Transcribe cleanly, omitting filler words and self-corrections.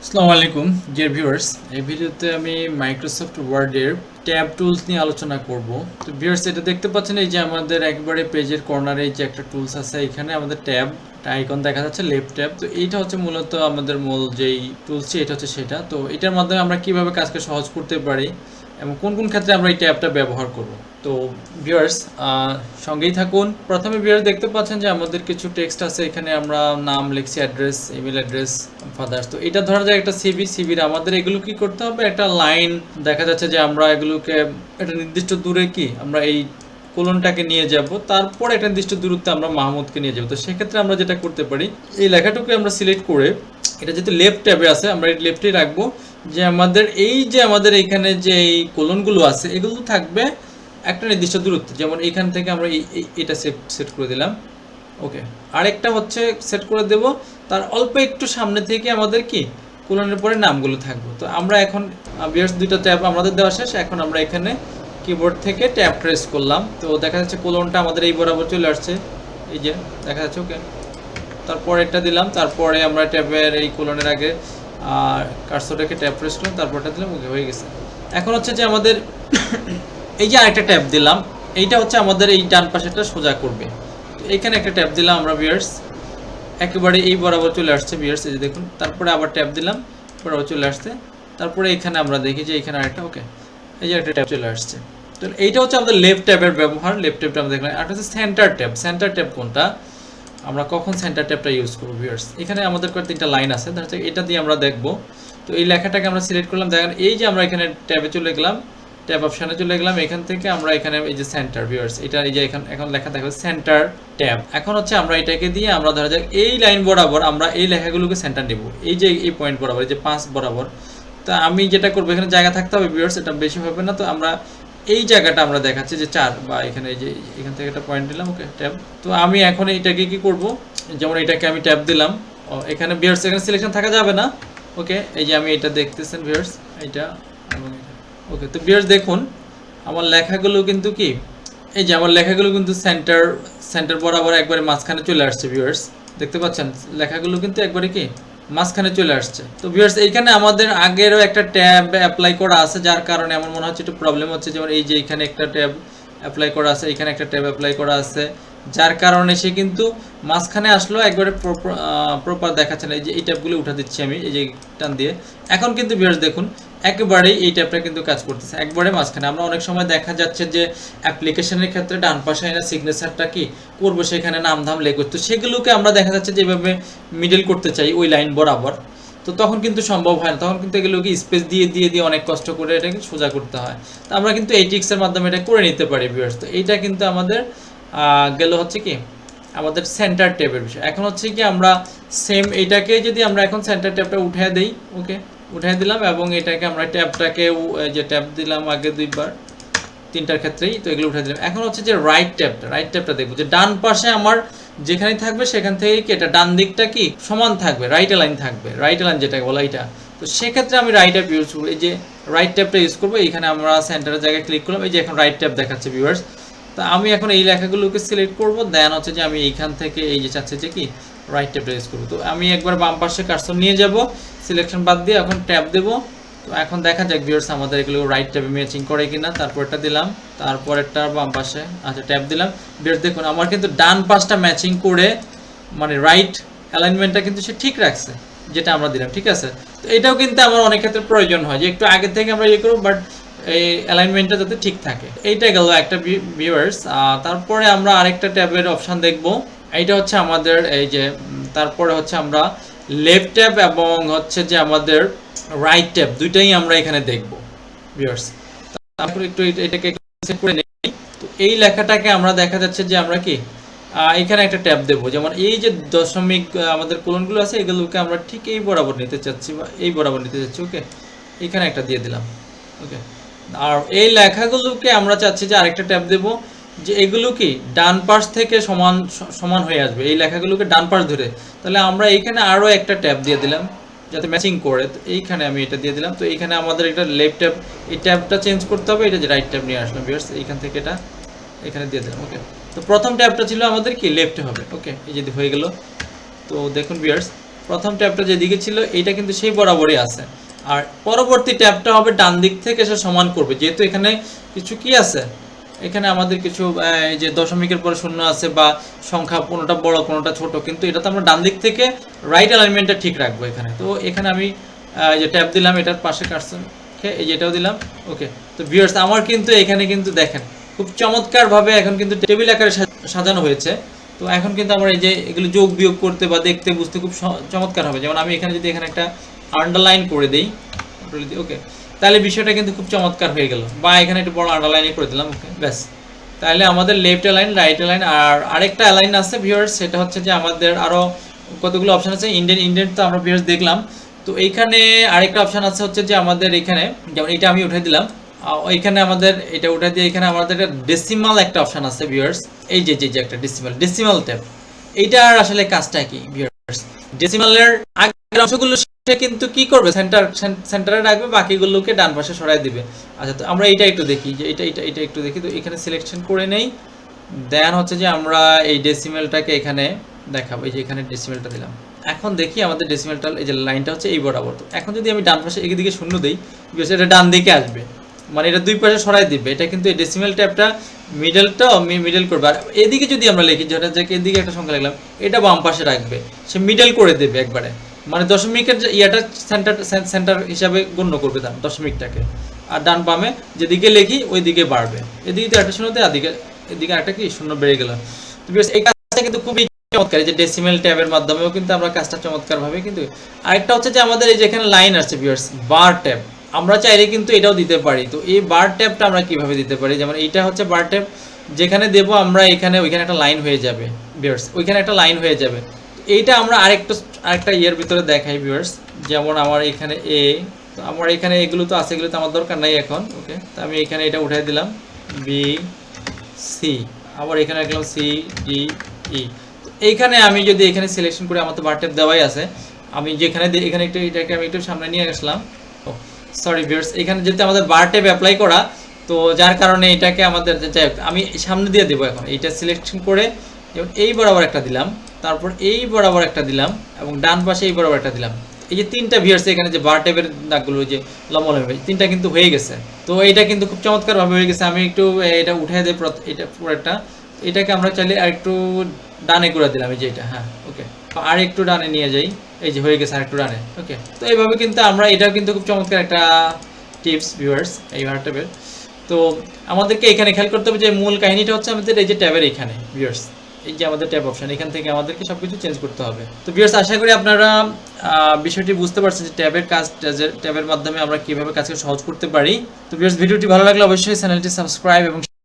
আসসালামু আলাইকুম dear viewers. এই ভিডিওতে আমি মাইক্রোসফট ওয়ার্ডের ট্যাব টুলস নিয়ে আলোচনা করব। তো ভিউয়ার্স, এটা দেখতে পাচ্ছেন, এই যে আমাদের একবারে পেজের কর্নারে যে একটা টুলস আছে, এখানে আমাদের ট্যাব আইকন দেখা যাচ্ছে, লেফট ট্যাব। তো এইটা হচ্ছে মূলত আমাদের মূল যেই টুলসটি, এটা হচ্ছে সেটা। তো এটার মাধ্যমে আমরা কিভাবে কাজকে সহজ করতে পারি এবং কোন কোন ক্ষেত্রে আমরা এই ট্যাবটা ব্যবহার করব। তো ভিউয়ার্স, সঙ্গেই থাকুন। প্রথমে ভিউয়ার্স দেখতে পাচ্ছেন যে আমাদের কিছু টেক্সট আছে, এখানে আমরা নাম লিখছি, অ্যাড্রেস, ইমেল অ্যাড্রেস, ফাদার্স। তো এটা ধরা যায় একটা সিভির আমাদের এগুলো কি করতে হবে, একটা লাইন দেখা যাচ্ছে যে আমরা এগুলোকে একটা নির্দিষ্ট দূরে কি আমরা এই কোলনটাকে নিয়ে যাব, তারপর একটা নির্দিষ্ট দূরত্বে আমরা মাহমুদকে নিয়ে যাব। তো সেক্ষেত্রে আমরা যেটা করতে পারি, এই লেখাটুকু আমরা সিলেক্ট করে, এটা যেহেতু লেফট ট্যাবে আছে, আমরা এই লেফটেই রাখবো। যে আমাদের এখানে যে এই কোলনগুলো আছে, এগুলো থাকবে একটা নির্দিষ্ট দূরত্ব। যেমন এখান থেকে আমরা এটা সেট করে দিলাম। ওকে, আরেকটা হচ্ছে সেট করে দেব, তার অল্প একটু সামনে থেকে আমাদের কি কোলনের পরে নামগুলো থাকবে। তো আমরা এখন ভিউয়ার্স দুইটা ট্যাব আমাদের দেওয়া শেষ। এখন আমরা এখানে কিবোর্ড থেকে ট্যাব প্রেস করলাম, তো দেখা যাচ্ছে কোলনটা আমাদের এই বরাবর চলে আসছে, এই যে দেখা যাচ্ছে। ওকে, তারপর এটা দিলাম, তারপরে আমরা ট্যাবের এই কোলনের আগে কার্সরটাকে ট্যাব প্রেস করলাম, তারপরটা দিলাম। ওকে, হয়ে গেছে। এখন হচ্ছে যে আমাদের এই যে আরেকটা ট্যাব দিলাম, এইটা হচ্ছে আমাদের এই ডান পাশেটা সোজা করবে। তো এইখানে একটা ট্যাব দিলাম আমরা ভিউয়ার্স, একেবারে এই বরাবর চলে আসছে ভিউয়ার্স, এই যে দেখুন। তারপরে আবার ট্যাব দিলাম, বরাবর চলে আসছে। তারপরে এখানে আমরা দেখি যে এখানে আরেকটা, ওকে, এই যে একটা ট্যাব চলে আসছে। তো এইটা হচ্ছে আমাদের লেফট ট্যাবের ব্যবহার। লেফট ট্যাবটা আমরা দেখলাম। আর হচ্ছে সেন্টার ট্যাব। সেন্টার ট্যাব কোনটা, আমরা কখন সেন্টার ট্যাবটা ইউজ করবো ভিউয়ার্স, এখানে আমাদের তিনটা লাইন আছে, ধরতে এটা দিয়ে আমরা দেখবো। তো এই লেখাটাকে আমরা সিলেক্ট করলাম, দেখেন এই যে আমরা এখানে ট্যাবে চলে গেলাম, ট্যাব অপশানে চলে গেলাম। এখান থেকে আমরা এখানে এই যে সেন্টার ভিউয়ার্স, এটা এই যে এখন লেখা থাকবে সেন্টার ট্যাব। এখন হচ্ছে আমরা এটাকে দিয়ে আমরা ধরা যাক এই লাইন বরাবর আমরা এই লেখাগুলোকে সেন্টার নেব, এই যে এই পয়েন্ট বরাবর, এই যে 5 বরাবর। তো আমি যেটা করবো, এখানে জায়গা থাকতে হবে ভিউয়ার্স, এটা বেশি হবে না। তো আমরা এই জায়গাটা আমরা দেখাচ্ছি যে 4, বা এখানে এই যে এখান থেকে একটা পয়েন্ট দিলাম। ওকে, ট্যাব। তো আমি এখন এটাকে কি করব, যেমন এটাকে আমি ট্যাব দিলাম। এখানে ভিউয়ার্স এখানে সিলেকশন থাকা যাবে না। ওকে, এই যে আমি এটা দেখতেছেন ভিউয়ার্স, এটা এবং এটা। ওকে, তো ভিউয়ার্স দেখুন আমার লেখাগুলো কিন্তু কি, এই যে আমার লেখাগুলো কিন্তু সেন্টার বরাবর একবারে মাঝখানে চলে আসছে ভিউয়ার্স, দেখতে পাচ্ছেন লেখাগুলো কিন্তু একবারে কি মাঝখানে চলে আসছে। তো ভিউয়ার্স এইখানে আমাদের আগেরও একটা ট্যাব অ্যাপ্লাই করা আছে, যার কারণে আমার মনে হচ্ছে একটু প্রবলেম হচ্ছে। যেমন এই যে এখানে একটা ট্যাব অ্যাপ্লাই করা আছে, এখানে একটা ট্যাব অ্যাপ্লাই করা আছে, যার কারণে সে কিন্তু মাঝখানে আসলো, একবারে প্রপার দেখাচ্ছে না। এই যে এই ট্যাবগুলো উঠা দিচ্ছি আমি এই যে টান দিয়ে। এখন কিন্তু ভিউয়ার্স দেখুন একেবারেই এই ট্যাবটা কিন্তু কাজ করতেছে একবারে মাঝখানে। আমরা অনেক সময় দেখা যাচ্ছে যে অ্যাপ্লিকেশনের ক্ষেত্রে ডান পাশে না সিগনেচারটা কি করবো, সেখানে নাম ধাম লেখো, তো সেগুলোকে আমরা দেখা যাচ্ছে যেভাবে মিডল করতে চাই ওই লাইন বরাবর, তো তখন কিন্তু সম্ভব হয় না। তখন কিন্তু এগুলোকে স্পেস দিয়ে অনেক কষ্ট করে এটাকে সোজা করতে হয়। তো আমরা কিন্তু এই ট্রিক্সের মাধ্যমে এটা করে নিতে পারি ভিউয়ার্স। তো এইটা কিন্তু আমাদের গেল হচ্ছে কি আমাদের সেন্টার ট্যাবের বিষয়। এখন হচ্ছে কি আমরা সেম এইটাকে যদি আমরা এখন সেন্টার ট্যাবটা উঠিয়ে দেই, ওকে, উঠিয়ে দিলাম, এবং এটাকে আমরা ট্যাবটাকে যে ট্যাব দিলাম আগে দুইবার, তিনটার ক্ষেত্রেই, তো এগুলো উঠে দিলাম। এখন হচ্ছে যে রাইট ট্যাবটা দেখবো, যে ডান পাশে আমার যেখানেই থাকবে সেখান থেকে কি এটা ডান দিকটা কি সমান থাকবে, রাইট লাইন থাকবে, রাইট লাইন যেটাকে বলা এটা। তো সেক্ষেত্রে আমি রাইট ট্যাব ইউজ করবো, এই যে রাইট ট্যাবটা ইউজ করবো। এইখানে আমরা সেন্টারের জায়গায় ক্লিক করলাম, এই যে এখন রাইট ট্যাব দেখাচ্ছে ভিউয়ার্স। তো আমি এখন এই লেখাগুলোকে সিলেক্ট করবো, দেন হচ্ছে যে আমি এইখান থেকে এই যে চাচ্ছে যে কি রাইট ট্যাবটা ইউজ করবো। তো আমি একবার বাম পাশে কার্সর নিয়ে যাব, সিলেকশন বাদ দিয়ে এখন ট্যাব দেবো। তো এখন দেখা যাক ভিউয়ার্স আমাদের এগুলো রাইট ট্যাবে ম্যাচিং করে কিনা। তারপরটা দিলাম, তারপরেরটা বাম পাশে, আচ্ছা ট্যাব দিলাম। ভিউয়ার্স দেখুন আমার কিন্তু ডান পাশটা ম্যাচিং করে, মানে রাইট অ্যালাইনমেন্টটা কিন্তু সে ঠিক রাখছে, যেটা আমরা দিলাম, ঠিক আছে। তো এটাও কিন্তু আমার অনেক ক্ষেত্রে প্রয়োজন হয় যে একটু আগে থেকে আমরা ইয়ে করবো, বাট এই অ্যালাইনমেন্টটা যাতে ঠিক থাকে। এইটা গেল একটা ভিউয়ার্স। তারপরে আমরা আরেকটা ট্যাবের অপশান দেখব, এইটা হচ্ছে আমাদের এই যে তারপরে হচ্ছে আমরা লেফট ট্যাব এবং হচ্ছে যে আমাদের রাইট ট্যাব দুইটাই আমরা এখানে দেখব ভিউয়ার্স। তারপর একটু এটাকে সেট করে নেই। তো এই লেখাটাকে আমরা দেখা যাচ্ছে যে আমরা কি এখানে একটা ট্যাব দেব, যেমন এই যে দশমিক আমাদের কোলনগুলো আছে এগুলোকে আমরা ঠিক এই বরাবর নিতে চাচ্ছি, বা এই বরাবর নিতে চাচ্ছি। ওকে, এখানে একটা দিয়ে দিলাম। ওকে, আর এই লেখাগুলোকে আমরা চাচ্ছি যে আরেকটা ট্যাব দেব, যে এগুলো কি ডান পাশ থেকে সমান হয়ে আসবে, এই লেখাগুলোকে ডান পাশ ধরে। তাহলে আমরা এইখানে আরও একটা ট্যাব দিয়ে দিলাম যাতে ম্যাচিং করে। তো এইখানে আমি এটা দিয়ে দিলাম। তো এইখানে আমাদের একটা লেফট ট্যাব, এই ট্যাবটা চেঞ্জ করতে হবে, এটা যে রাইট ট্যাব নিয়ে আসলাম ভিউয়ার্স, এইখান থেকে এটা এখানে দিয়ে দিলাম। ওকে, তো প্রথম ট্যাবটা ছিল আমাদের কি লেফটে হবে। ওকে, এই যদি হয়ে গেল। তো দেখুন ভিউয়ার্স প্রথম ট্যাবটা যেদিকে ছিল এইটা কিন্তু সেই বরাবরই আছে, আর পরবর্তী ট্যাবটা হবে ডান দিক থেকে এসে সমান করবে, যেহেতু এখানে কিছু কি আছে, এখানে আমাদের কিছু এই যে দশমিকের পরে শূন্য আছে বা সংখ্যা কোনোটা বড় কোনোটা ছোট, কিন্তু এটা তো আমরা ডান দিক থেকে রাইট অ্যালাইনমেন্টটা ঠিক রাখবো এখানে। তো এখানে আমি এই যে ট্যাব দিলাম, এটার পাশে কাটছেন এই যে এটাও দিলাম। ওকে, তো ভিউয়ার্স আমার কিন্তু এখানে কিন্তু দেখেন খুব চমৎকারভাবে এখন কিন্তু টেবিল আকারে সাজানো হয়েছে। তো এখন কিন্তু আমরা এই যে এগুলো যোগ বিয়োগ করতে বা দেখতে বুঝতে খুব চমৎকার হবে। যেমন আমি এখানে যদি এখানে একটা আন্ডারলাইন করে দিই, ওকে, তাহলে বিষয়টা কিন্তু খুব চমৎকার হয়ে গেল, বা এখানে একটু বড় আন্ডারলাইনে করে দিলাম। ওকে, ব্যাস, তাহলে আমাদের লেফট অ্যালাইন, রাইট অ্যালাইন, আর আরেকটা অ্যালাইন আছে ভিউয়ার্স, সেটা হচ্ছে যে আমাদের আরও কতগুলো অপশন আছে। ইন্ডিয়ান তো আমরা ভিউয়ার্স দেখলাম। তো এইখানে আরেকটা অপশন আছে হচ্ছে যে আমাদের এখানে, যেমন এটা আমি উঠে দিলাম, এখানে আমাদের এটা উঠে দিয়ে এখানে আমাদের একটা ডেসিমাল একটা অপশন আছে ভিউয়ার্স, এই যে যে একটা ডেসিমাল ট্যাব। এইটার আসলে কাজটা কি ভিউয়ার্স, ডেসিমালের আগের অংশগুলো সে কিন্তু কি করবে, সেন্টারে রাখবে, বাকিগুলোকে ডান পাশে সরাই দিবে। আচ্ছা, তো আমরা এইটা একটু দেখি, যে এটা একটু দেখি। তো এখানে সিলেকশন করে নেই, দেন হচ্ছে যে আমরা এই ডেসিমেলটাকে এখানে দেখাবো, এই যে এখানে ডেসিমেলটা দিলাম। এখন দেখি আমাদের ডেসিমেলটা, এই যে লাইনটা হচ্ছে এই বরাবর। তো এখন যদি আমি ডান পাশে এদিকে শূন্য দিই, এটা ডান দিকে আসবে, মানে এটা দুই পাশে সরাই দিবে। এটা কিন্তু এই ডেসিমেল ট্যাবটা মিডল করবে। আর এদিকে যদি আমরা লিখি, যেটা যে এদিকে একটা সংখ্যা লিখলাম, এটা বাম পাশে রাখবে, সে মিডল করে দেবে একবারে, মানে দশমিকের ইয়াটা সেন্টার হিসাবে গণ্য করবে তার দশমিকটাকে। আর ডান বামে যেদিকে লিখি ওই দিকে বাড়বে, এদিকে তো একটা শূন্য দেয়, এদিকে একটা কি শূন্য বেড়ে গেল। তো এই কাজটা কিন্তু খুবই চমৎকার, যে ডেসিমেল ট্যাবের মাধ্যমেও কিন্তু আমরা কাজটা চমৎকার ভাবে কিন্তু। আরেকটা হচ্ছে যে আমাদের এই যেখানে লাইন আছে ভিউয়ার্স, বার ট্যাব, আমরা চাইলে কিন্তু এটাও দিতে পারি। তো এই বার ট্যাবটা আমরা কিভাবে দিতে পারি, যেমন এইটা হচ্ছে বার ট্যাব, যেখানে দেব আমরা এখানে ওইখানে একটা লাইন হয়ে যাবে ভিউয়ার্স, ওইখানে একটা লাইন হয়ে যাবে। এইটা আমরা আরেকটা ইয়ের ভিতরে দেখাই ভিউয়ার্স, যেমন আমার এখানে তো আমার এখানে এগুলো তো আছে, এগুলো তো আমার দরকার নাই এখন। ওকে, তো আমি এখানে এটা উঠাই দিলাম, বি সি, আবার এখানে রাখলাম সি ডি ই। এইখানে আমি যদি এখানে সিলেকশন করে, আমার তো বার ট্যাব দেওয়াই আছে, আমি যেখানে এখানে একটু এটাকে আমি একটু সামনে নিয়ে আসলাম। সরি ভিউয়ার্স, এখানে যেহেতু আমাদের বার ট্যাব অ্যাপ্লাই করা, তো যার কারণে এটাকে আমাদের আমি সামনে দিয়ে দেবো। এখন এইটা সিলেকশন করে যেমন এই বরাবর একটা দিলাম, তারপর এই বরাবর একটা দিলাম, এবং ডান পাশে এই বরাবর একটা দিলাম। এই যে তিনটা ভিউয়ার্স এখানে যে বার ট্যাবের দাগগুলো যে লম্বা তিনটা কিন্তু হয়ে গেছে। তো এইটা কিন্তু খুব চমৎকারভাবে হয়ে গেছে। আমি একটু এটা উঠে দিই, এটা পুরোটা, এটাকে আমরা চাইলে আর একটু ডানে করে দিলাম, এই যে এটা, হ্যাঁ ওকে, আর একটু ডানে নিয়ে যাই, এই যে হয়ে গেছে আর একটু ডানে। ওকে, তো এইভাবে কিন্তু আমরা, এটাও কিন্তু খুব চমৎকার একটা টিপস ভিউয়ার্স এই বার ট্যাবের। তো আমাদেরকে এখানে খেয়াল করতে হবে যে মূল কাহিনীটা হচ্ছে আমাদের এই যে ট্যাবের এখানে ভিউয়ার্স, এই যে আমাদের ট্যাব অপশন, এখান থেকে আমাদেরকে সবকিছু চেঞ্জ করতে হবে। তো ভিউয়ার্স আশা করি আপনারা বিষয়টি বুঝতে পারছেন যে ট্যাবের কাজ, ট্যাবের মাধ্যমে আমরা কিভাবে কাজকে সহজ করতে পারি। তো ভিউয়ার্স ভিডিওটি ভালো লাগলে অবশ্যই চ্যানেলটি সাবস্ক্রাইব এবং